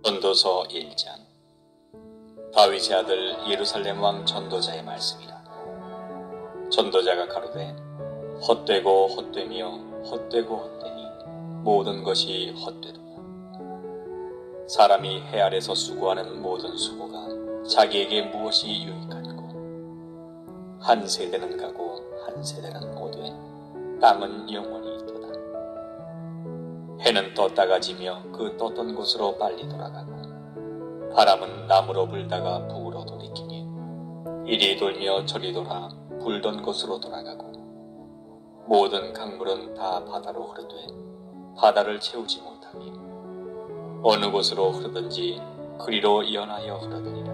전도서 1장. 다윗의 아들 예루살렘 왕 전도자의 말씀이라. 전도자가 가로되 헛되고 헛되며 헛되고 헛되니 모든 것이 헛되도다. 사람이 해 아래서 수고하는 모든 수고가 자기에게 무엇이 유익한고. 한 세대는 가고 한 세대는 오되 땅은 영원히 있도다. 해는 떴다가 지며 그 떴던 곳으로 빨리 돌아가고 바람은 남으로 불다가 북으로 돌이키니 이리 돌며 저리 돌아 불던 곳으로 돌아가고 모든 강물은 다 바다로 흐르되 바다를 채우지 못하니 어느 곳으로 흐르든지 그리로 연하여 흐르느니라.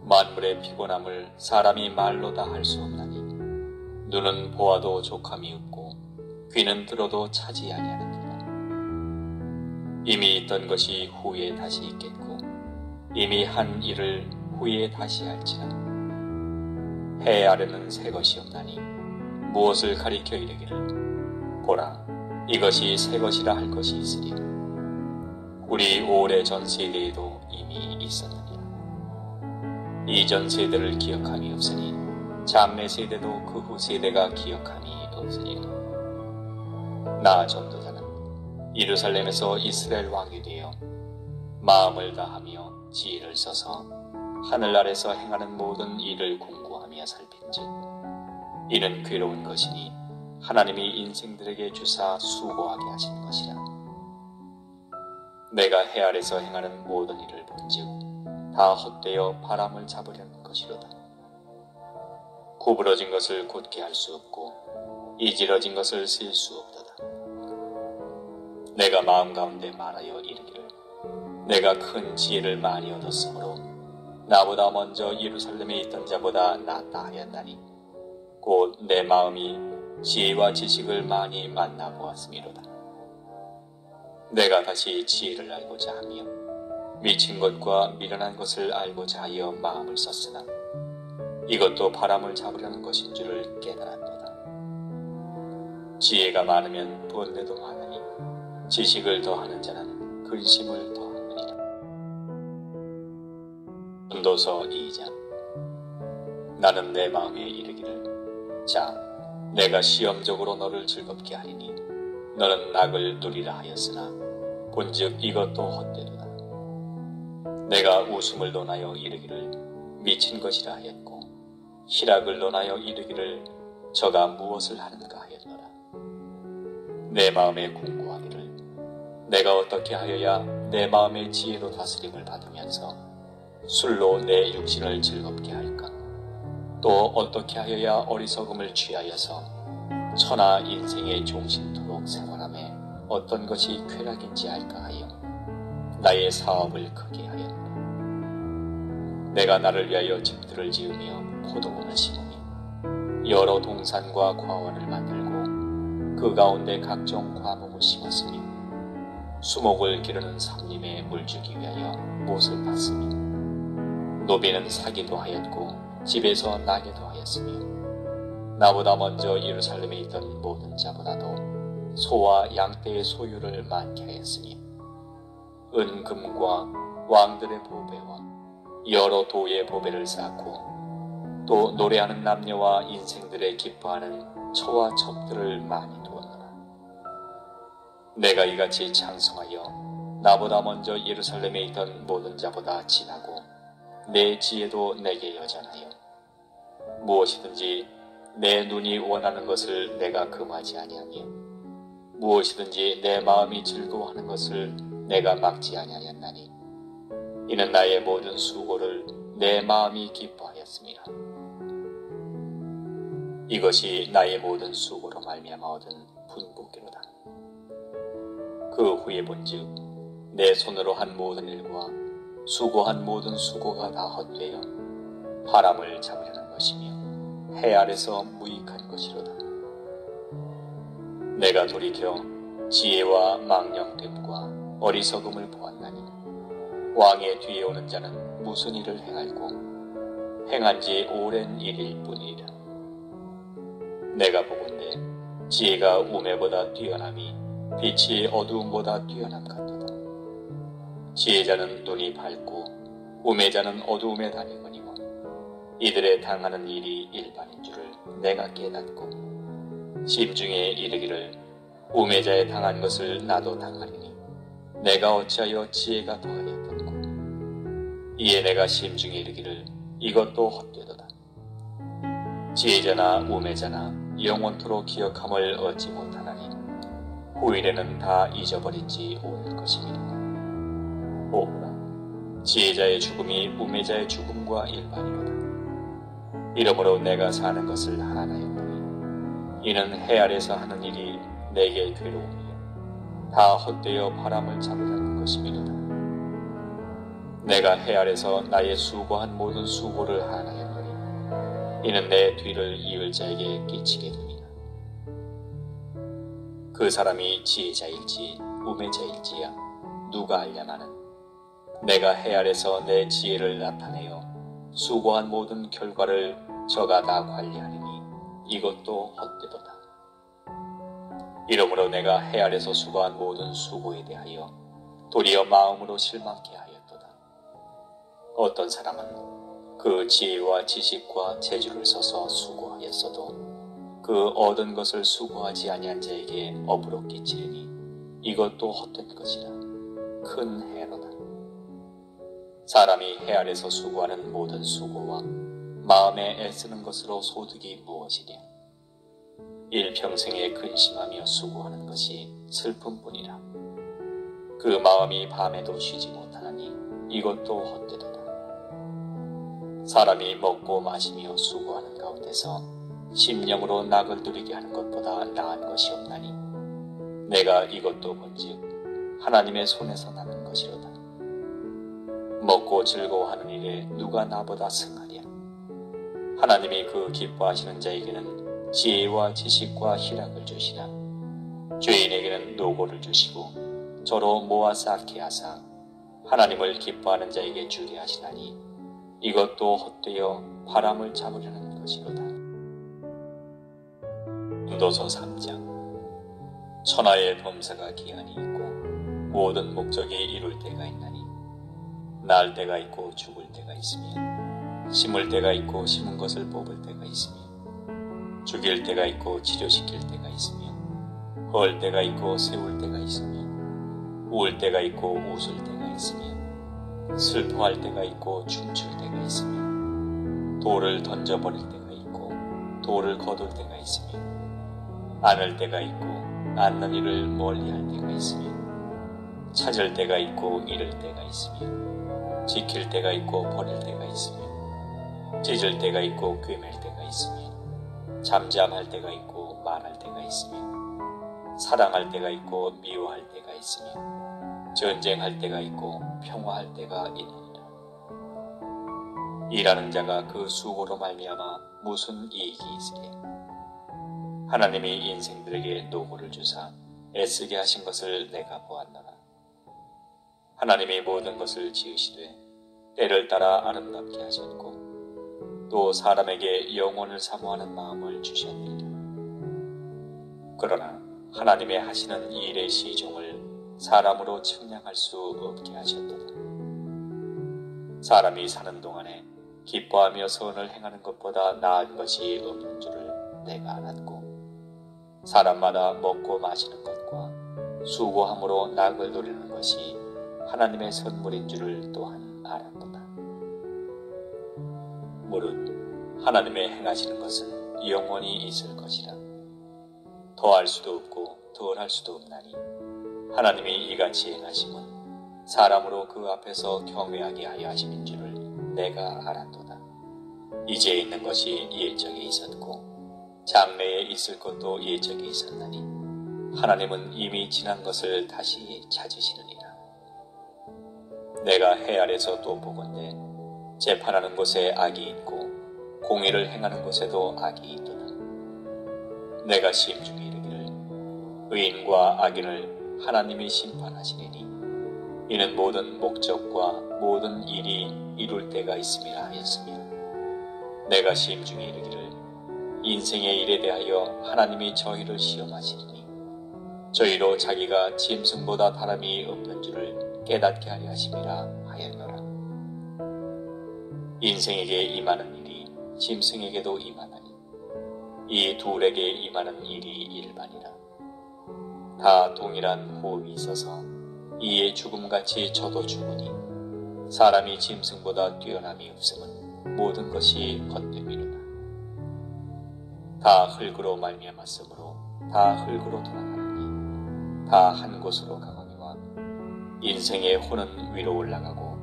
만물의 피곤함을 사람이 말로 다 할 수 없나니 눈은 보아도 족함이 없고 귀는 들어도 차지 아니하느니라. 이미 있던 것이 후에 다시 있겠고 이미 한 일을 후에 다시 할지라. 해 아래는 새 것이 없나니 무엇을 가리켜 이르기를 보라 이것이 새 것이라 할 것이 있으리. 우리 오래 전 세대에도 이미 있었느니라. 이전 세대를 기억함이 없으니 장래 세대도 그 후 세대가 기억함이 없으리라. 나 전도자는 예루살렘에서 이스라엘 왕이 되어 마음을 다하며 지혜를 써서 하늘 아래서 행하는 모든 일을 공고하며 살핀즉 이는 괴로운 것이니 하나님이 인생들에게 주사 수고하게 하신 것이라. 내가 해 아래서 행하는 모든 일을 본즉 다 헛되어 바람을 잡으려는 것이로다. 구부러진 것을 곧게 할 수 없고 이지러진 것을 쓸 수 없도다. 내가 마음 가운데 말하여 이르기를 내가 큰 지혜를 많이 얻었으므로 나보다 먼저 예루살렘에 있던 자보다 낫다 하였나니 곧 내 마음이 지혜와 지식을 많이 만나보았음이로다. 내가 다시 지혜를 알고자 하며 미친 것과 미련한 것을 알고자 하여 마음을 썼으나 이것도 바람을 잡으려는 것인 줄을 깨달았도다. 지혜가 많으면 번뇌도 많으니 지식을 더하는 자는 근심을 더하느니라. 전도서 2장. 나는 내 마음에 이르기를 자 내가 시험적으로 너를 즐겁게 하리니 너는 낙을 누리라 하였으나 본즉 이것도 헛되도다. 내가 웃음을 논하여 이르기를 미친 것이라 하였고 희락을 논하여 이르기를 저가 무엇을 하는가 하였노라. 내 마음에 궁구하기를 내가 어떻게 하여야 내 마음의 지혜로 다스림을 받으면서 술로 내 육신을 즐겁게 할까? 또 어떻게 하여야 어리석음을 취하여서 천하 인생의 종신토록 생활함에 어떤 것이 쾌락인지 알까 하여 나의 사업을 크게 하였노라. 내가 나를 위하여 집들을 지으며 포도원을 심으며 여러 동산과 과원을 만들고 그 가운데 각종 과목을 심었으며 수목을 기르는 삼림에 물주기 위하여 못을 팠으며 노비는 사기도 하였고 집에서 나게도 하였으며 나보다 먼저 예루살렘에 있던 모든 자보다도 소와 양떼의 소유를 많게 하였으며 은금과 왕들의 보배와 여러 도의 보배를 쌓고 또 노래하는 남녀와 인생들의 기뻐하는 처와 첩들을 많이 두었노라. 내가 이같이 창성하여 나보다 먼저 예루살렘에 있던 모든 자보다 진하고 내 지혜도 내게 여전하여 무엇이든지 내 눈이 원하는 것을 내가 금하지 아니하며 무엇이든지 내 마음이 즐거워하는 것을 내가 막지 아니하였나니 이는 나의 모든 수고를 내 마음이 기뻐하였음이라. 이것이 나의 모든 수고로 말미암아 얻은 분복이로다. 그 후에 본즉 내 손으로 한 모든 일과 수고한 모든 수고가 다 헛되어 바람을 잡으려는 것이며 해 아래서 무익한 것이로다. 내가 돌이켜 지혜와 망령됨과 어리석음을 보았나니 왕의 뒤에 오는 자는 무슨 일을 행할고 행한 지 오랜 일일 뿐이라. 내가 보건대 지혜가 우매보다 뛰어남이 빛이 어두움보다 뛰어남 같도다. 지혜자는 눈이 밝고 우매자는 어두움에 다니거니와 이들의 당하는 일이 일반인 줄을 내가 깨닫고 심중에 이르기를 우매자의 당한 것을 나도 당하리니 내가 어찌하여 지혜가 더하였던고. 이에 내가 심중에 이르기를 이것도 헛되도다. 지혜자나 우매자나 영원토록 기억함을 얻지 못하나니 후일에는 다 잊어버린지 오할 것이니라. 오라, 지혜자의 죽음이 우매자의 죽음과 일반이로다. 이러므로 내가 사는 것을 하나하였노니 이는 해 아래서 하는 일이 내게 괴로움이요 다 헛되어 바람을 잡으려는 것이미로다. 내가 해 아래서 나의 수고한 모든 수고를 하나하였노니 이는 내 뒤를 이을 자에게 끼치게 됨이라. 그 사람이 지혜자일지 우매자일지야 누가 알려나는 내가 해 아래서 내 지혜를 나타내어 수고한 모든 결과를 저가 다 관리하리니 이것도 헛되도다. 이러므로 내가 해 아래서 수고한 모든 수고에 대하여 도리어 마음으로 실망케 하였도다. 어떤 사람은 그 지혜와 지식과 재주를 써서 수고하였어도 그 얻은 것을 수고하지 아니한 자에게 업으로 끼치리니 이것도 헛된 것이라. 큰 해로다. 사람이 해 아래서 수고하는 모든 수고와 마음에 애쓰는 것으로 소득이 무엇이랴. 일평생에 근심하며 수고하는 것이 슬픔뿐이라. 그 마음이 밤에도 쉬지 못하니 이것도 헛되도다. 사람이 먹고 마시며 수고하는 가운데서 심령으로 낙을 누리게 하는 것보다 나은 것이 없나니 내가 이것도 본즉 하나님의 손에서 나는 것이로다. 먹고 즐거워하는 일에 누가 나보다 승하랴. 하나님이 그 기뻐하시는 자에게는 지혜와 지식과 희락을 주시나 죄인에게는 노고를 주시고 저로 모아 쌓게 하사 하나님을 기뻐하는 자에게 주게 하시나니 이것도 헛되어 바람을 잡으려는 것이로다. 도서 3장. 천하의 범사가 기한이 있고 모든 목적이 이룰 때가 있나니 날 때가 있고 죽을 때가 있으며 심을 때가 있고 심은 것을 뽑을 때가 있으며 죽일 때가 있고 치료시킬 때가 있으며 헐 때가 있고 세울 때가 있으며 울 때가 있고 웃을 때가 있으며 슬퍼할 때가 있고 춤출 때가 있으며 돌을 던져버릴 때가 있고 돌을 거둘 때가 있으며 안을 때가 있고 않는 일을 멀리할 때가 있으며 찾을 때가 있고 잃을 때가 있으며 지킬 때가 있고 버릴 때가 있으며 찢을 때가 있고 꿰맬 때가 있으며 잠잠할 때가 있고 말할 때가 있으며 사랑할 때가 있고 미워할 때가 있으며 전쟁할 때가 있고 평화할 때가 있느니라. 일하는 자가 그 수고로 말미암아 무슨 이익이 있으랴. 하나님이 인생들에게 노고를 주사 애쓰게 하신 것을 내가 보았노라. 하나님이 모든 것을 지으시되 때를 따라 아름답게 하셨고 또 사람에게 영혼을 사모하는 마음을 주셨느니라. 그러나 하나님의 하시는 일의 시종을 사람으로 측량할 수 없게 하셨도다. 사람이 사는 동안에 기뻐하며 선을 행하는 것보다 나은 것이 없는 줄을 내가 알았고 사람마다 먹고 마시는 것과 수고함으로 낙을 누리는 것이 하나님의 선물인 줄을 또한 알았도다. 무릇 하나님의 행하시는 것은 영원히 있을 것이라. 더할 수도 없고 덜할 수도 없나니 하나님이 이같이 행하심은 사람으로 그 앞에서 경외하게 하여 하심인 줄을 내가 알았도다. 이제 있는 것이 예적에 있었고 장래에 있을 것도 예적에 있었나니 하나님은 이미 지난 것을 다시 찾으시느니라. 내가 해 아래서 또 보건대 재판하는 곳에 악이 있고 공의를 행하는 곳에도 악이 있도다. 내가 심중에 이르기를 의인과 악인을 하나님이 심판하시리니 이는 모든 목적과 모든 일이 이룰 때가 있음이라 하였으며 내가 심중에 이르기를 인생의 일에 대하여 하나님이 저희를 시험하시리니 저희로 자기가 짐승보다 다름이 없는 줄을 깨닫게 하려 하심이라 하였노라. 인생에게 임하는 일이 짐승에게도 임하나니 이 둘에게 임하는 일이 일반이라. 다 동일한 호흡이 있어서 이에 죽음같이 저도 죽으니 사람이 짐승보다 뛰어남이 없음은 모든 것이 헛됨이로다. 다 흙으로 말미암았으므로 다 흙으로 돌아가나니 다 한 곳으로 가거니와 인생의 혼은 위로 올라가고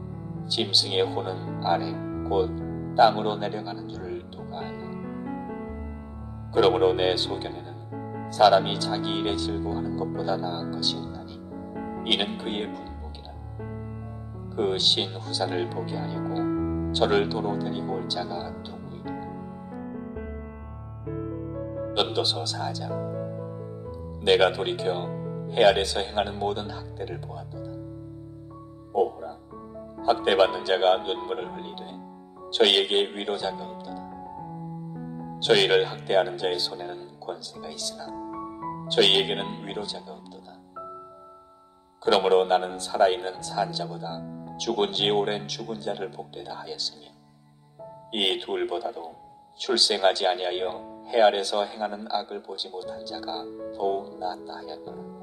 짐승의 혼은 아래 곧 땅으로 내려가는 줄을 누가 알라. 그러므로 내 소견에는 사람이 자기 일에 즐거워하는 것보다 나은 것이 없나니 이는 그의 분복이라. 그 신 후사를 보게 하려고 저를 도로 데리고 올 자가 누구이랴. 전도서 4장. 내가 돌이켜 해 아래서 행하는 모든 학대를 보았도다. 오호라, 학대받는 자가 눈물을 흘리되 저희에게 위로자가 없도다. 저희를 학대하는 자의 손에는 권세가 있으나 저희에게는 위로자가 없도다. 그러므로 나는 살아있는 산 자보다 죽은 지 오랜 죽은 자를 복되다 하였으며 이 둘보다도 출생하지 아니하여 해 아래서 행하는 악을 보지 못한 자가 더욱 낫다 하였노라.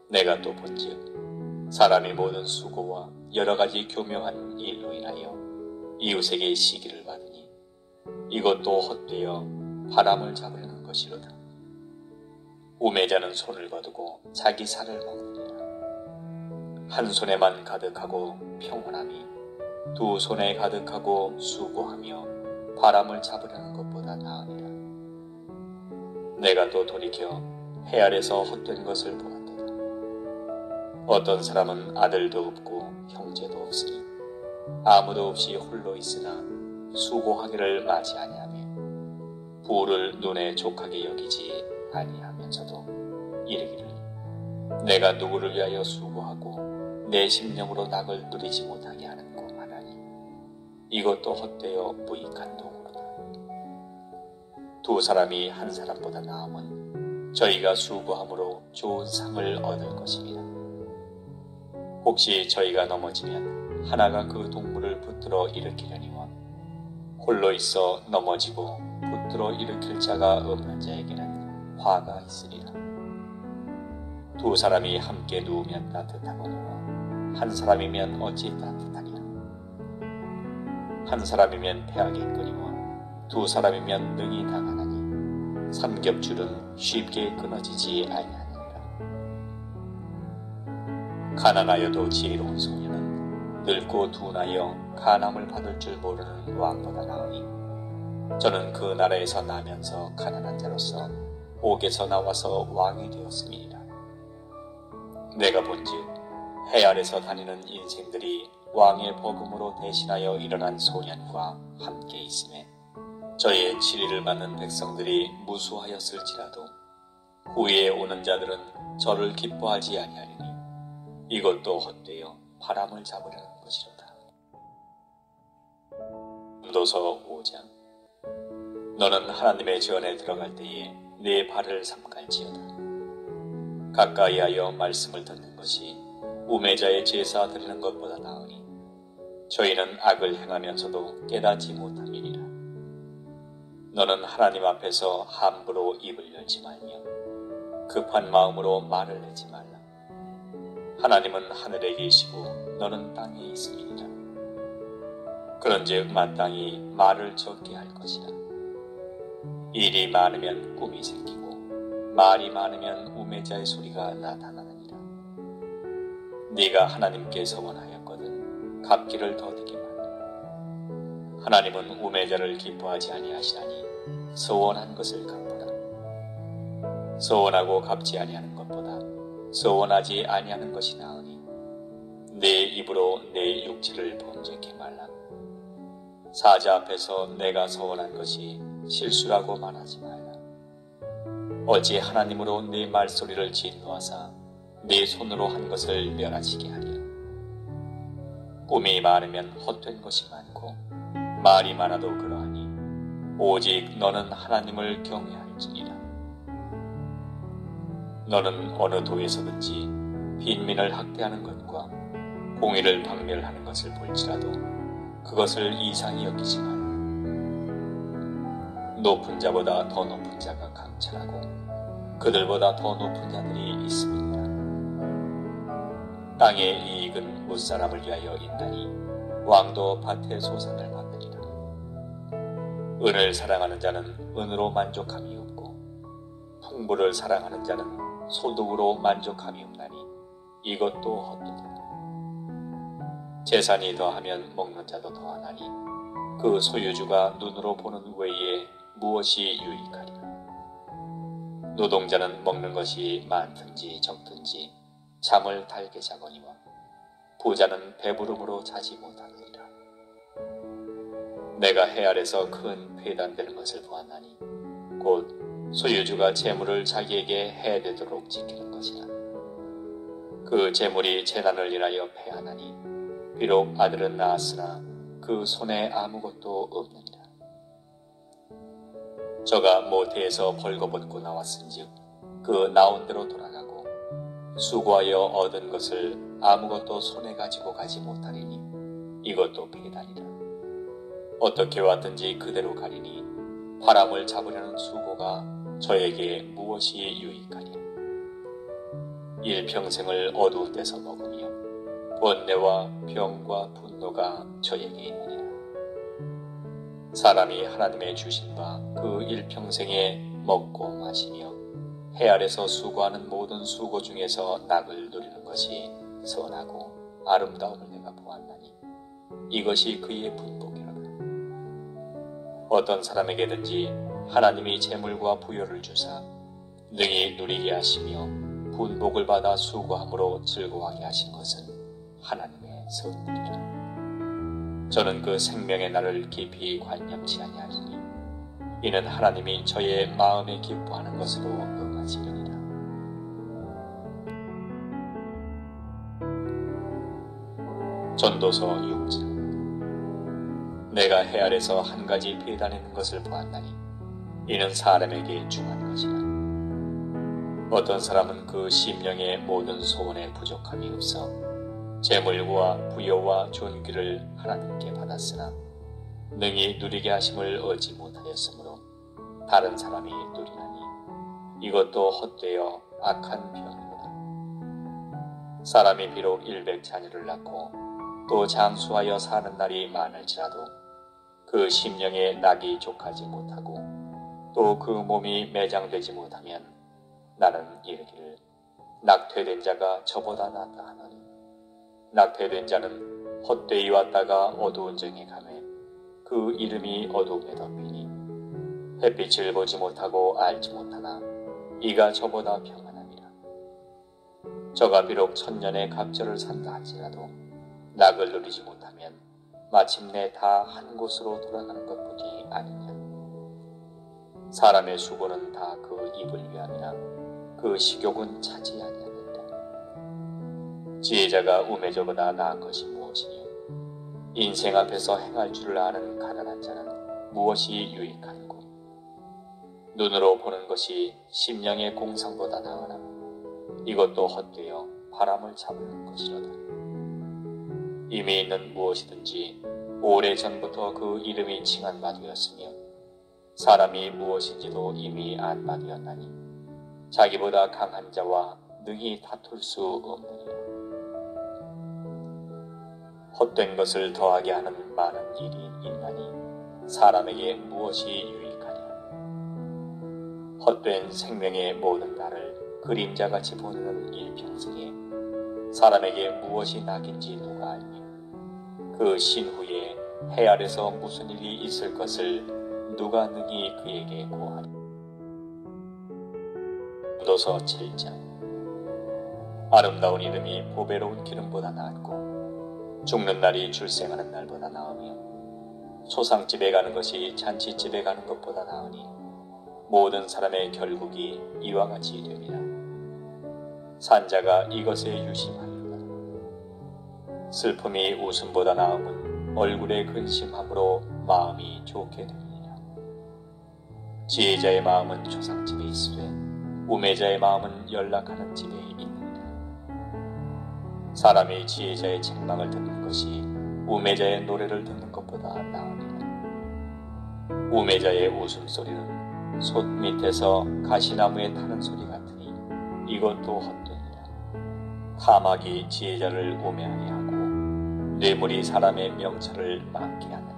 내가 또 본즉 사람이 모든 수고와 여러 가지 교묘한 일로 인하여 이웃에게 시기를 받으니 이것도 헛되어 바람을 잡으려는 것이로다. 우매자는 손을 거두고 자기 살을 먹느니라. 한 손에만 가득하고 평온함이 두 손에 가득하고 수고하며 바람을 잡으려는 것보다 나으니라. 내가 또 돌이켜 해 아래서 헛된 것을 보았도다. 어떤 사람은 아들도 없고 형제도 없으니 아무도 없이 홀로 있으나 수고하기를 마지 아니하며 부를 눈에 족하게 여기지 아니하면서도 이르기를 내가 누구를 위하여 수고하고 내 심령으로 낙을 누리지 못하게 하는고 하나니 이것도 헛되어 무익한 도구로다. 두 사람이 한 사람보다 나음은 저희가 수고함으로 좋은 상을 얻을 것입니다. 혹시 저희가 넘어지면 하나가 그 동물을 붙들어 일으키려니와 홀로 있어 넘어지고 붙들어 일으킬 자가 없는 자에게는 화가 있으리라. 두 사람이 함께 누우면 따뜻하거니와 한 사람이면 어찌 따뜻하리라. 한 사람이면 패하겠거니와 두 사람이면 능히 당하나니 삼겹줄은 쉽게 끊어지지 아니하느니라. 가난하여도 지혜로운 소녀는 늙고 둔하여 간함을 받을 줄 모르는 왕보다 나으니 저는 그 나라에서 나면서 가난한 자로서 옥에서 나와서 왕이 되었음이니라. 내가 본즉 해 아래서 다니는 인생들이 왕의 복음으로 대신하여 일어난 소년과 함께 있음에 저의 치리를 받는 백성들이 무수하였을지라도 후에 오는 자들은 저를 기뻐하지 아니하리니 이것도 헛되어 바람을 잡으려는 것이로다. 전도서 5장. 너는 하나님의 전에 들어갈 때에 네 발을 삼갈지어다. 가까이하여 말씀을 듣는 것이 우매자의 제사 드리는 것보다 나으니 저희는 악을 행하면서도 깨닫지 못함이니라. 너는 하나님 앞에서 함부로 입을 열지 말며 급한 마음으로 말을 내지 말라. 하나님은 하늘에 계시고 너는 땅에 있음이니라. 그런즉 마땅히 말을 적게 할 것이라. 일이 많으면 꿈이 생기고 말이 많으면 우매자의 소리가 나타나느니라. 네가 하나님께 서원하였거든 갚기를 더디게 말라. 하나님은 우매자를 기뻐하지 아니하시나니 서원한 것을 갚으라. 서원하고 갚지 아니하는 것보다 서원하지 아니하는 것이 나으니 내 입으로 내 육체를 범죄케 말라. 사자 앞에서 내가 서원한 것이 실수라고 말하지 말라. 어찌 하나님으로 네 말소리를 진노하사 네 손으로 한 것을 멸하시게 하리요. 꿈이 많으면 헛된 것이 많고 말이 많아도 그러하니 오직 너는 하나님을 경외할지니라. 너는 어느 도에서든지 빈민을 학대하는 것과 공의를 박멸하는 것을 볼지라도 그것을 이상히 여기지 마라. 높은 자보다 더 높은 자가 강철하고 그들보다 더 높은 자들이 있음이니라. 땅의 이익은 무사람을 위하여 있나니 왕도 밭의 소산을 받느니라. 은을 사랑하는 자는 은으로 만족함이 없고 풍부를 사랑하는 자는 소득으로 만족함이 없나니 이것도 헛되다. 재산이 더하면 먹는 자도 더하나니 그 소유주가 눈으로 보는 외에 무엇이 유익하리라. 노동자는 먹는 것이 많든지 적든지 잠을 달게 자거니와 부자는 배부름으로 자지 못하느니라. 내가 해 아래서 큰 회단되는 것을 보았나니 곧 소유주가 재물을 자기에게 해되도록 지키는 것이라. 그 재물이 재난을 인하여 패하나니 비록 아들은 낳았으나 그 손에 아무것도 없느니라. 저가 모태에서 벌거벗고 나왔은즉 그 나온 대로 돌아가고 수고하여 얻은 것을 아무것도 손에 가지고 가지 못하리니 이것도 배단이라. 어떻게 왔든지 그대로 가리니 바람을 잡으려는 수고가 저에게 무엇이 유익하랴. 일평생을 어두운 데서 먹으며 번뇌와 병과 분노가 저에게 있느니라. 사람이 하나님의 주신 바 그 일평생에 먹고 마시며 해 아래서 수고하는 모든 수고 중에서 낙을 누리는 것이 선하고 아름다움을 내가 보았나니 이것이 그의 분복이로다. 어떤 사람에게든지 하나님이 재물과 부여를 주사 능히 누리게 하시며 분복을 받아 수고함으로 즐거워하게 하신 것은 하나님의 선물이라. 저는 그 생명의 날을 깊이 관념치 아니하리니 이는 하나님이 저의 마음에 기뻐하는 것으로 응하시리니라. 전도서 6장. 내가 해 아래서 한 가지 배단하는 것을 보았나니 이는 사람에게 중한 것이라. 어떤 사람은 그 심령의 모든 소원에 부족함이 없어 재물과 부여와 존귀를 하나님께 받았으나 능히 누리게 하심을 얻지 못하였으므로 다른 사람이 누리나니 이것도 헛되어 악한 병이로다. 사람이 비록 100자녀를 낳고 또 장수하여 사는 날이 많을지라도 그 심령에 낙이 족하지 못하고 또 그 몸이 매장되지 못하면 나는 이르기를 낙퇴된 자가 저보다 낫다 하노니 낙퇴된 자는 헛되이 왔다가 어두운 정에 가매 그 이름이 어둠에 덮이니 햇빛을 보지 못하고 알지 못하나 이가 저보다 평안함이라. 저가 비록 1000년의 갑절을 산다 할지라도 낙을 누리지 못하면 마침내 다 한 곳으로 돌아가는 것뿐이 아니냐. 사람의 수고는 다 그 입을 위함이나 그 식욕은 차지 아니하느니라. 지혜자가 우매저보다 나은 것이 무엇이뇨. 인생 앞에서 행할 줄을 아는 가난한 자는 무엇이 유익한고. 눈으로 보는 것이 심령의 공상보다 나으나 이것도 헛되어 바람을 잡으려는 것이로다. 이미 있는 무엇이든지 오래전부터 그 이름이 칭한 바 되었으며 사람이 무엇인지도 이미 안 바 되었나니 자기보다 강한 자와 능히 다툴 수 없느니라. 헛된 것을 더하게 하는 많은 일이 있나니 사람에게 무엇이 유익하냐. 헛된 생명의 모든 날을 그림자같이 보내는 일평생에 사람에게 무엇이 낙인지 누가 알며 그 신후에 해 아래서 무슨 일이 있을 것을 누가 능히 그에게 고하리. 전도서 7장. 아름다운 이름이 보배로운 기름보다 낫고 죽는 날이 출생하는 날보다 나으며 소상집에 가는 것이 잔치집에 가는 것보다 나으니 모든 사람의 결국이 이와 같이 됨이라. 산자가 이것에 유심하리로다. 슬픔이 웃음보다 나음은 얼굴에 근심함으로 마음이 좋게 되느니라. 지혜자의 마음은 초상집에 있으되 우매자의 마음은 연락하는 집에 있느니라. 사람이 지혜자의 책망을 듣는 것이 우매자의 노래를 듣는 것보다 나으니라. 우매자의 웃음소리는 솥 밑에서 가시나무에 타는 소리 같으니 이것도 헛되니라. 탐악이 지혜자를 우매하게 하고 뇌물이 사람의 명철을 망게 하느니라.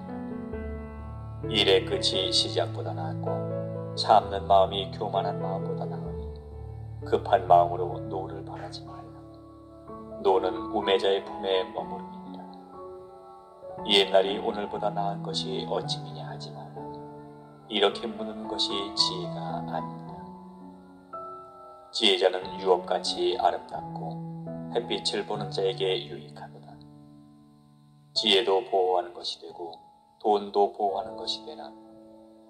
일의 끝이 시작보다 나았고 참는 마음이 교만한 마음보다 나으니 급한 마음으로 노를 바라지 말라. 노는 우매자의 품에 머무름이니라. 옛날이 오늘보다 나은 것이 어찌미냐 하지 말라. 이렇게 묻는 것이 지혜가 아니니라. 지혜자는 유업같이 아름답고 햇빛을 보는 자에게 유익하도다. 지혜도 보호하는 것이 되고 돈도 보호하는 것이 되나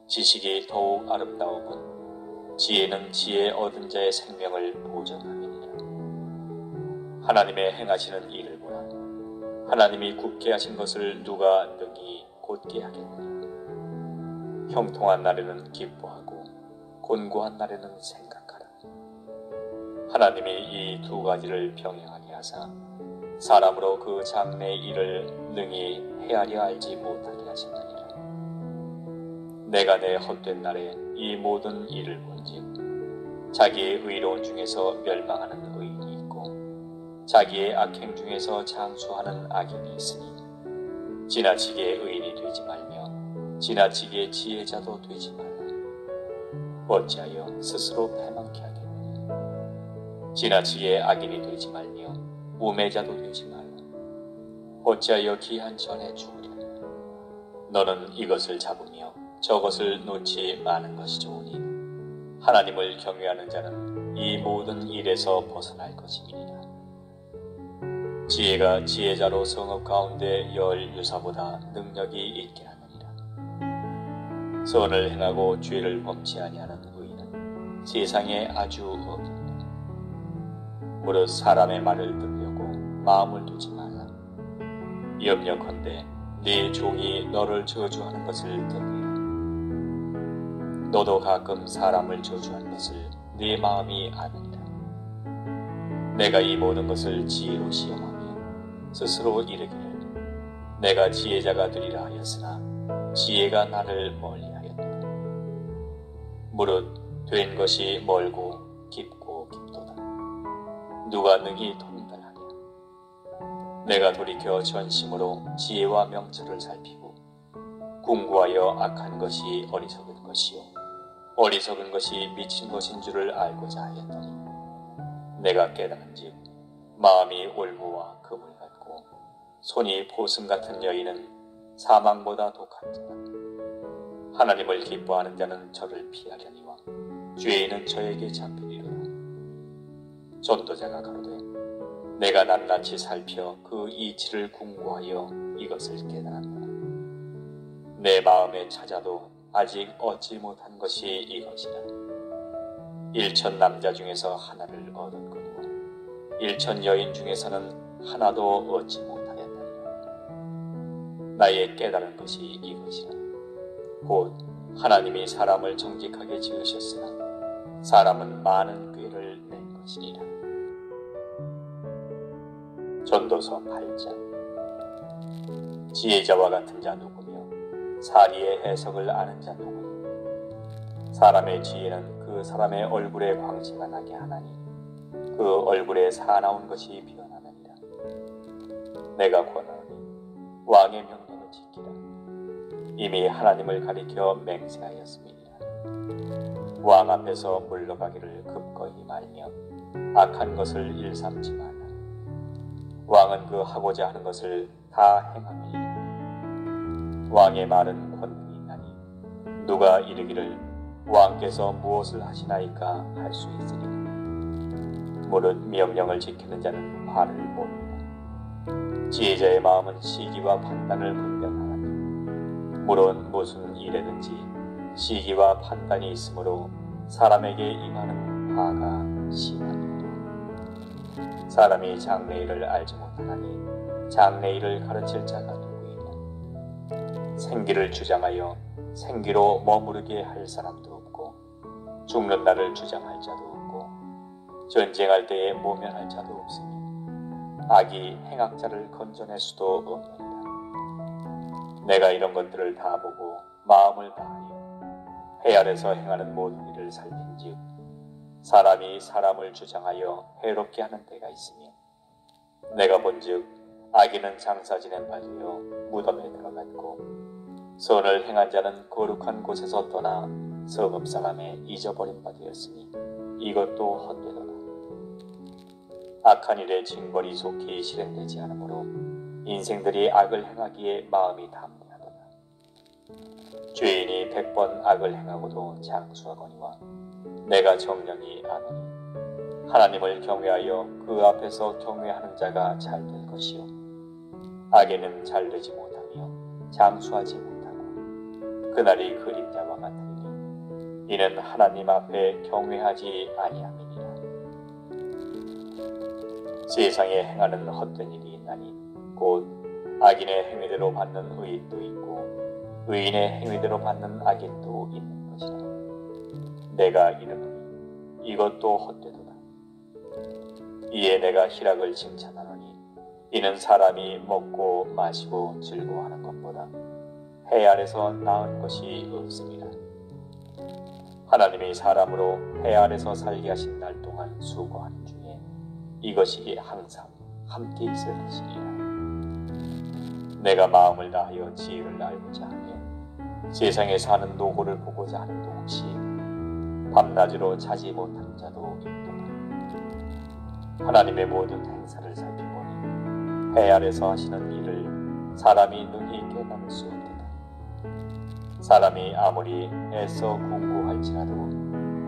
지식이 더욱 아름다움은 지혜는 지혜 얻은 자의 생명을 보존함이니라. 하나님의 행하시는 일을 보라. 하나님이 굳게 하신 것을 누가 능히 곧게 하겠느냐. 형통한 날에는 기뻐하고 곤고한 날에는 생각하라. 하나님이 이 두 가지를 병행하게 하사 사람으로 그 장래의 일을 능히 헤아려 알지 못하게 하셨느니라. 내가 내 헛된 날에 이 모든 일을 본즉 자기의 의로운 중에서 멸망하는 의인이 있고 자기의 악행 중에서 장수하는 악인이 있으니 지나치게 의인이 되지 말며 지나치게 지혜자도 되지 말라. 어찌하여 스스로 패망케 하겠느냐. 지나치게 악인이 되지 말며 우매자도 되지 말라. 어찌하여 기한 전에 죽으랴. 너는 이것을 잡으며 저것을 놓지 마는 것이 좋으니 하나님을 경외하는 자는 이 모든 일에서 벗어날 것임이니라. 지혜가 지혜자로 성읍 가운데 열 유사보다 능력이 있게 하느니라. 선을 행하고 죄를 범치 아니하는 의인은 세상에 아주 없느니라. 무릇 사람의 말을 들으려고 마음을 두지 말라. 염려컨대 네 종이 너를 저주하는 것을 듣리라. 너도 가끔 사람을 저주하는 것을 네 마음이 아느니라. 내가 이 모든 것을 지혜로 시험하며 스스로 이르기를 내가 지혜자가 되리라 하였으나 지혜가 나를 멀리하였도다. 무릇 된 것이 멀고 깊고 깊도다. 누가 능히 통달하랴. 내가 돌이켜 전심으로 지혜와 명철을 살피고 궁구하여 악한 것이 어리석은 것이요 어리석은 것이 미친 것인 줄을 알고자 하였더니 내가 깨달은즉 마음이 올무와 금을 같고 손이 보슴 같은 여인은 사망보다 독한 자다. 하나님을 기뻐하는 자는 저를 피하려니와 죄인은 저에게 잡히리로다. 전도자가 가로되 내가 낱낱이 살펴 그 이치를 궁구하여 이것을 깨달았다. 내 마음에 찾아도 아직 얻지 못한 것이 이것이라. 1,000 남자 중에서 하나를 얻었거니와 1,000 여인 중에서는 하나도 얻지 못하였느니라. 나의 깨달은 것이 이것이라. 곧 하나님이 사람을 정직하게 지으셨으나 사람은 많은 꾀를 낸 것이니라. 전도서 8장. 지혜자와 같은 자 누구며 사리의 해석을 아는 자 누구냐. 사람의 지혜는 그 사람의 얼굴에 광채가 나게 하나니 그 얼굴에 사나운 것이 변하느니라. 내가 권하노니 왕의 명령을 지키라. 이미 하나님을 가리켜 맹세하였음이니라. 왕 앞에서 물러가기를 급거히 말며 악한 것을 일삼지 말라. 왕은 그 하고자 하는 것을 다 행함이니라. 왕의 말은 권능이 있나니 누가 이르기를 왕께서 무엇을 하시나이까 할 수 있으니 무릇 명령을 지키는 자는 화를 모르리라. 지혜자의 마음은 시기와 판단을 분별하나니 물론 무슨 일에든지 시기와 판단이 있으므로 사람에게 임하는 화가 심하니라. 사람이 장래일을 알지 못하나니 장래일을 가르칠 자가 누구이냐. 생기를 주장하여 생기로 머무르게 할 사람도 없고 죽는 날을 주장할 자도 없고 전쟁할 때에 모면할 자도 없으니 악이 행악자를 건져낼 수도 없느니라. 내가 이런 것들을 다 보고 마음을 다하여 해 아래서 행하는 모든 일을 살핀즉 사람이 사람을 주장하여 해롭게 하는 때가 있으며 내가 본즉 악인은 장사 지낸 바 되어 무덤에 들어갔고 선을 행한 자는 거룩한 곳에서 떠나 성읍 사람에 잊어버린 바 되었으니 이것도 헛되도다. 악한 일의 징벌이 속히 실행되지 않으므로 인생들이 악을 행하기에 마음이 담대하도다. 죄인이 100번 악을 행하고도 장수하거니와 내가 정령이 아노니 하나님을 경외하여 그 앞에서 경외하는 자가 잘 될 것이요 악에는 잘 되지 못하며 장수하지 못하고 그날이 그림자와 같으니 이는 하나님 앞에 경외하지 아니함이니라. 세상에 행하는 헛된 일이 있나니 곧 악인의 행위대로 받는 의인도 있고 의인의 행위대로 받는 악인도 있는 것이라. 내가 이르노니 이것도 헛되도다. 이에 내가 희락을 칭찬하노니 이는 사람이 먹고 마시고 즐거워하는 것보다 해 아래서 나은 것이 없습니다. 하나님이 사람으로 해 아래서 살게 하신 날 동안 수고하는 중에 이것이 항상 함께 있을 것이니라. 내가 마음을 다하여 지혜를 알고자 하며 세상에 사는 노고를 보고자 하는도 혹시 밤낮으로 자지 못하는 자도 있도다. 하나님의 모든 행사를 살펴보니 해 아래서 하시는 일을 사람이 능히 깨달을 수 없도다. 사람이 아무리 애써 공부할지라도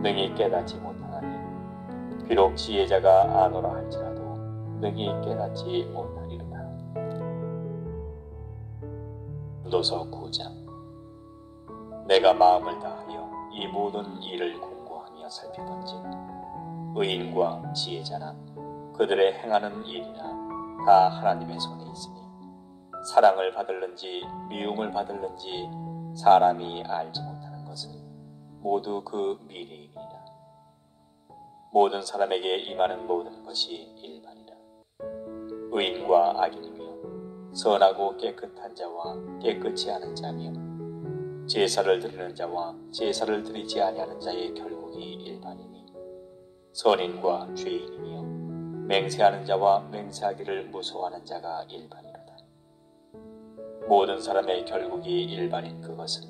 능히 깨닫지 못하나니 비록 지혜자가 아노라 할지라도 능히 깨닫지 못하리로다. 도서 9장. 내가 마음을 다하여 이 모든 일을 공고하며 살펴본즉 의인과 지혜자나 그들의 행하는 일이나 다 하나님의 손에 있으니 사랑을 받을는지 미움을 받을는지 사람이 알지 못하는 것은 모두 그 미래이니라. 모든 사람에게 임하는 모든 것이 일반이라. 의인과 악인이며 선하고 깨끗한 자와 깨끗이 하는 자며 제사를 드리는 자와 제사를 드리지 아니하는 자의 결국이 일반이니 선인과 죄인이며 맹세하는 자와 맹세하기를 무서워하는 자가 일반이로다. 모든 사람의 결국이 일반인 그것은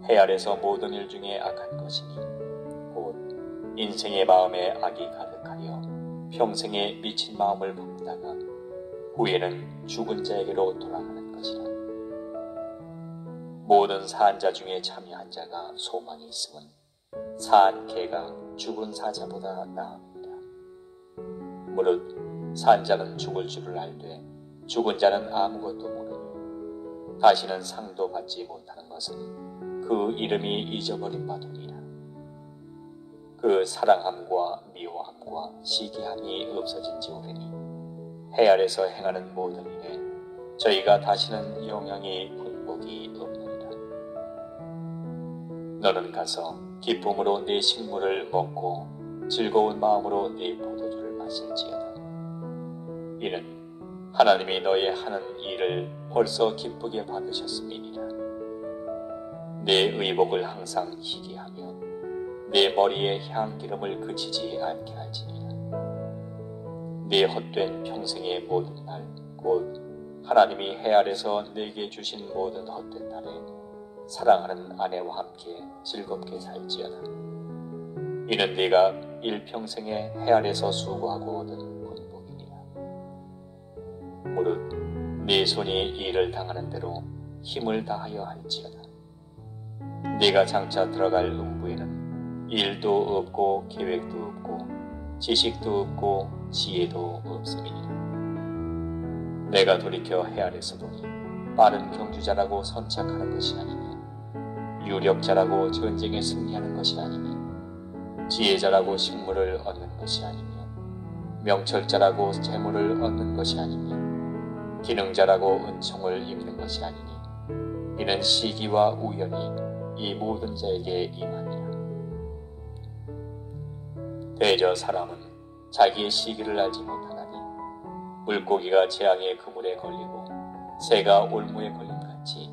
해 아래서 모든 일 중에 악한 것이니 곧 인생의 마음에 악이 가득하여 평생에 미친 마음을 품다가 후에는 죽은 자에게로 돌아가는 것이라. 모든 사한 자 중에 참여한 자가 소망이 있음은 사한 개가 죽은 사자보다 나으니라. 무릇 산 자는 죽을 줄을 알되 죽은 자는 아무것도 모르니 다시는 상도 받지 못하는 것은 그 이름이 잊어버린 바 됨이라. 그 사랑함과 미워함과 시기함이 없어진 지 오래니 해 아래서 행하는 모든 일에 저희가 다시는 영향이 분복이 없느니라. 너는 가서 기쁨으로 네 식물을 먹고 즐거운 마음으로 네 포도주를 마실지어다. 이는 하나님이 너의 하는 일을 벌써 기쁘게 받으셨음이니라. 내 의복을 항상 희게 하며 내 머리에 향기름을 그치지 않게 할지니라. 네 헛된 평생의 모든 날 곧 하나님이 해 아래서 내게 주신 모든 헛된 날에 사랑하는 아내와 함께 즐겁게 살지어다. 이는 네가 일평생에 해 아래서 수고하고 얻은 분복이니라. 무릇 네 손이 일을 당하는 대로 힘을 다하여 할지어다. 네가 장차 들어갈 음부에는 일도 없고 계획도 없고 지식도 없고 지혜도 없음이니라. 내가 돌이켜 해 아래서 보니 빠른 경주자라고 선착하는 것이 아니며 유력자라고 전쟁에 승리하는 것이 아니며 지혜자라고 식물을 얻는 것이 아니며 명철자라고 재물을 얻는 것이 아니며 기능자라고 은총을 입는 것이 아니니 이는 시기와 우연이 이 모든 자에게 임하니라. 대저 사람은 자기의 시기를 알지 못하나니 물고기가 재앙의 그물에 걸리고 새가 올무에 걸린 같이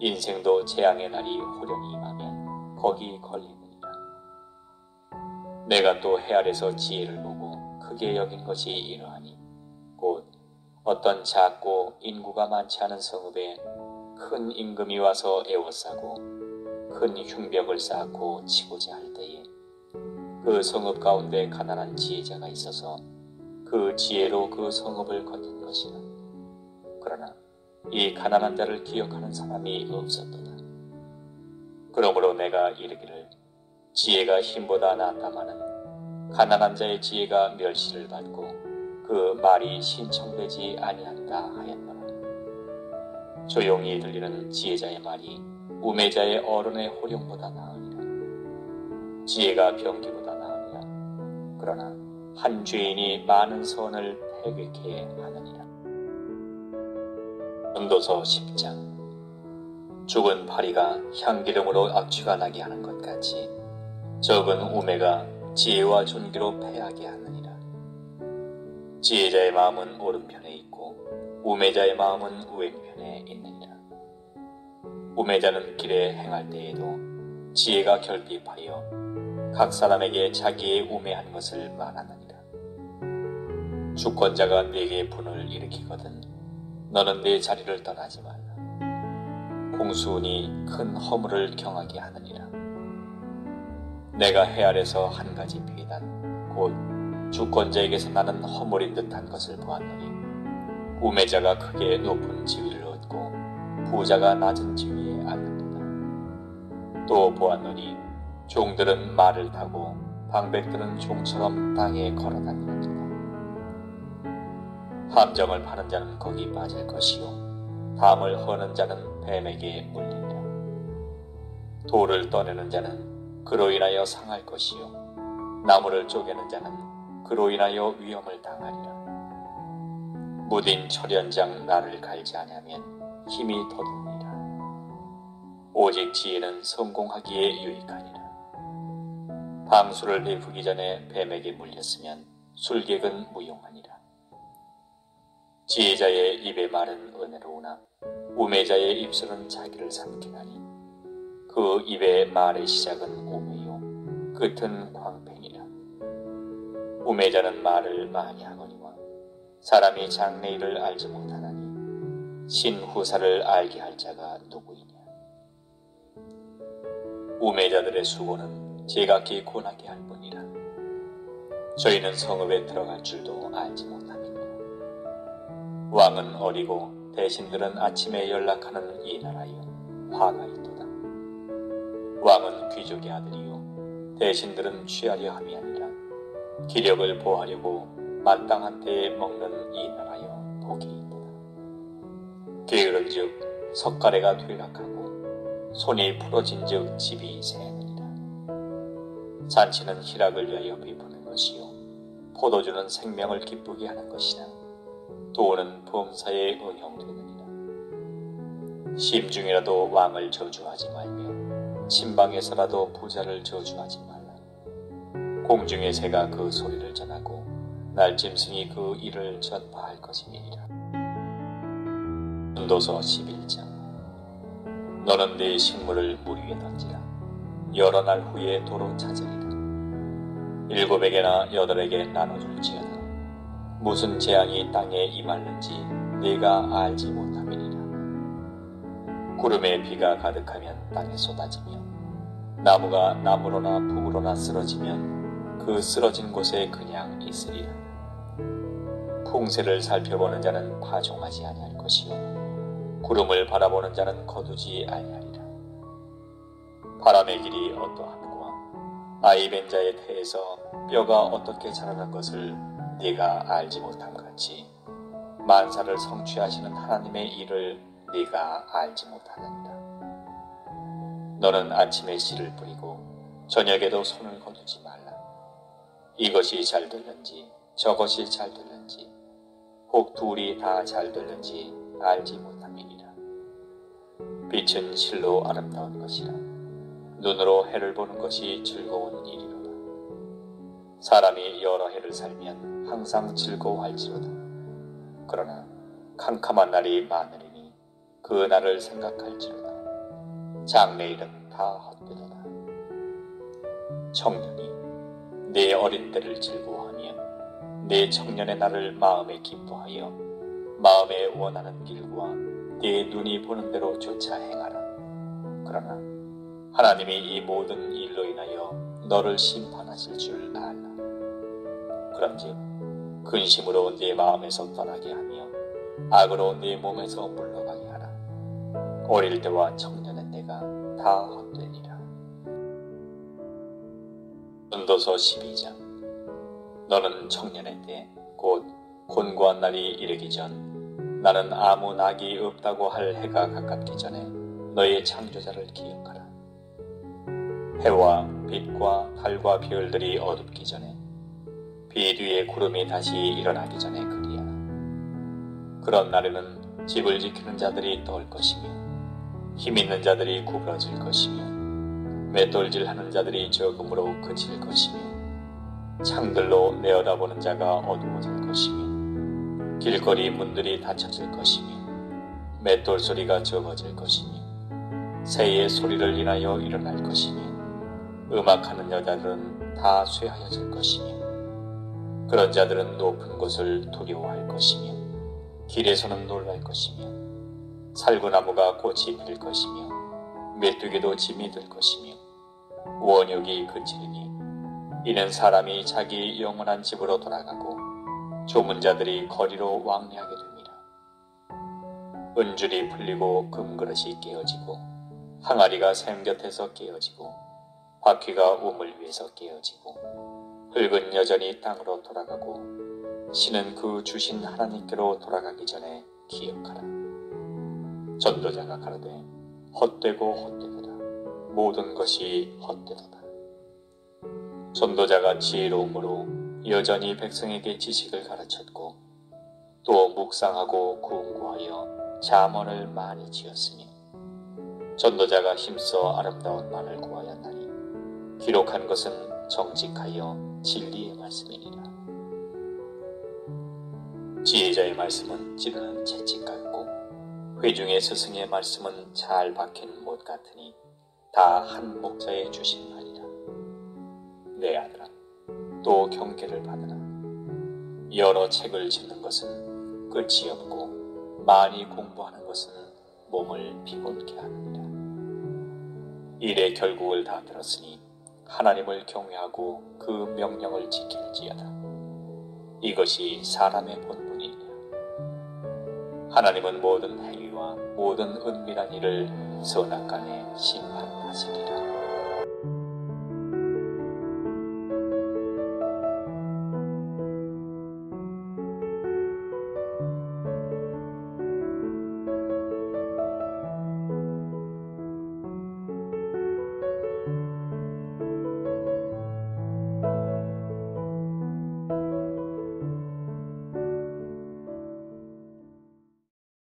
인생도 재앙의 날이 호련히 임하면 거기 걸리느니라. 내가 또 해 아래서 지혜를 보고 크게 여긴 것이 이러하니 곧 어떤 작고 인구가 많지 않은 성읍에 큰 임금이 와서 애워싸고 큰 흉벽을 쌓고 치고자 할 때에 그 성읍 가운데 가난한 지혜자가 있어서 그 지혜로 그 성읍을 건진 것이라. 그러나 이 가난한 자를 기억하는 사람이 없었도다. 그러므로 내가 이르기를 지혜가 힘보다 낫다마는 가난한 자의 지혜가 멸시를 받고 그 말이 신청되지 아니한다 하였노라. 조용히 들리는 지혜자의 말이 우매자의 어른의 호령보다 나으니라. 지혜가 병기보다 나으니라. 그러나 한 죄인이 많은 선을 패괴케 하느니라. 전도서 10장. 죽은 파리가 향기름으로 악취가 나게 하는 것 같이 적은 우매가 지혜와 존귀로 패하게 하느니라. 지혜자의 마음은 오른편에 있고 우매자의 마음은 왼편에 있느니라. 우매자는 길에 행할 때에도 지혜가 결핍하여 각 사람에게 자기의 우매한 것을 말하느니라. 주권자가 네게 분을 일으키거든 너는 네 자리를 떠나지 말라. 공수운이 큰 허물을 경하게 하느니라. 내가 해 아래서 한 가지 비단 곧 주권자에게서 나는 허물인 듯한 것을 보았노니 우매자가 크게 높은 지위를 얻고 부자가 낮은 지위에 앉는다. 또 보았노니 종들은 말을 타고 방백들은 종처럼 땅에 걸어다니는도다. 함정을 파는 자는 거기 빠질 것이요 담을 허는 자는 뱀에게 물리니라. 돌을 떠내는 자는 그로 인하여 상할 것이요 나무를 쪼개는 자는 그로 인하여 위험을 당하리라. 무딘 철연장 나를 갈지 아니하면 힘이 더듬니라. 오직 지혜는 성공하기에 유익하니라. 방수를 베푸기 전에 뱀에게 물렸으면 술객은 무용하니라. 지혜자의 입의 말은 은혜로우나 우매자의 입술은 자기를 삼키나니 그 입의 말의 시작은 우매요 끝은 광팽이라. 우매자는 말을 많이 하거니와 사람이 장래일을 알지 못하나니 신후사를 알게 할 자가 누구이냐. 우매자들의 수고는 제각기 고나게 할 뿐이라. 저희는 성읍에 들어갈 줄도 알지 못합니다. 왕은 어리고 대신들은 아침에 연락하는 이 나라여 화가 있도다. 왕은 귀족의 아들이요 대신들은 취하려 함이 아니라 기력을 보하려고 마땅한 때에 먹는 이 나라여 복이 있도다. 게으른즉 석가래가 퇴락하고 손이 풀어진즉 집이 새느니라. 잔치는 희락을 위하여 베푸는 것이요 포도주는 생명을 기쁘게 하는 것이나 도는 범사에 응용되느니라. 심중이라도 왕을 저주하지 말며 침방에서라도 부자를 저주하지 말라. 공중의 새가 그 소리를 전하고 날짐승이 그 일을 전파할 것임이니라. 전도서 11장. 너는 네 식물을 물 위에 던지라. 여러 날 후에 도로 찾으리라. 7에게나 8에게 나눠줄지어다. 무슨 재앙이 땅에 임할는지 네가 알지 못함이니라. 구름에 비가 가득하면 땅에 쏟아지며 나무가 나무로나 북으로나 쓰러지면 그 쓰러진 곳에 그냥 있으리라. 풍세를 살펴보는 자는 파종하지 아니할 것이요 구름을 바라보는 자는 거두지 아니하리라. 바람의 길이 어떠함과 아이벤 자의 태에서 뼈가 어떻게 자라는 것을 네가 알지 못함 같이 만사를 성취하시는 하나님의 일을 네가 알지 못하느니라. 너는 아침에 씨를 뿌리고 저녁에도 손을 거두지 말라. 이것이 잘 될는지 저것이 잘 될는지 혹 둘이 다 잘 될는지 알지 못함이니라. 빛은 실로 아름다운 것이라. 눈으로 해를 보는 것이 즐거운 일이로다. 사람이 여러 해를 살면 항상 즐거워할지로다. 그러나 캄캄한 날이 많으리니 그 날을 생각할지로다. 장래일은 다 헛되도다. 청년이 내 어린 때를 즐거워하며 내 청년의 날을 마음에 기뻐하여 마음에 원하는 길과 네 눈이 보는 대로 쫓아 행하라. 그러나 하나님이 이 모든 일로 인하여 너를 심판하실 줄 알라. 그런즉 근심으로 네 마음에서 떠나게 하며 악으로 네 몸에서 물러가게 하라. 어릴 때와 청년의 때가 다 헛되니라. 전도서 12장. 너는 청년의 때 곧 곤고한 날이 이르기 전 나는 아무 낙이 없다고 할 해가 가깝기 전에 너의 창조자를 기억하라. 해와 빛과 달과 별들이 어둡기 전에 비 뒤에 구름이 다시 일어나기 전에 그리하라. 그런 날에는 집을 지키는 자들이 떠올 것이며 힘 있는 자들이 구부러질 것이며 맷돌질하는 자들이 적음으로 그칠 것이며 창들로 내어다보는 자가 어두워질 것이며 길거리 문들이 닫혀질 것이며 맷돌 소리가 적어질 것이며 새의 소리를 인하여 일어날 것이며 음악하는 여자들은 다 쇠하여질 것이며 그런 자들은 높은 곳을 두려워할 것이며 길에서는 놀랄 것이며 살구나무가 꽃이 필 것이며 메뚜기도 짐이 될 것이며 원욕이 그치리니 이는 사람이 자기 영원한 집으로 돌아가고 조문자들이 거리로 왕래하게 됩니다. 은줄이 풀리고 금그릇이 깨어지고 항아리가 샘 곁에서 깨어지고 바퀴가 우물 위에서 깨어지고 흙은 여전히 땅으로 돌아가고 신은 그 주신 하나님께로 돌아가기 전에 기억하라. 전도자가 가로되 헛되고 헛되도다. 모든 것이 헛되도다. 전도자가 지혜로움으로 여전히 백성에게 지식을 가르쳤고 또 묵상하고 구음구하여 잠언을 많이 지었으며 전도자가 힘써 아름다운 말을 구하였나니 기록한 것은 정직하여 진리의 말씀이니라. 지혜자의 말씀은 찌르는 채찍 같고 회중의 스승의 말씀은 잘 박힌 못 같으니 다 한 목자에 주신 말이라. 내 아들아, 또 경계를 받으라. 여러 책을 짓는 것은 끝이 없고 많이 공부하는 것은 몸을 피곤케 하느니라. 일의 결국을 다 들었으니 하나님을 경외하고 그 명령을 지킬지어다. 이것이 사람의 본분이니라. 하나님은 모든 행위와 모든 은밀한 일을 선악간에 심판하시리라.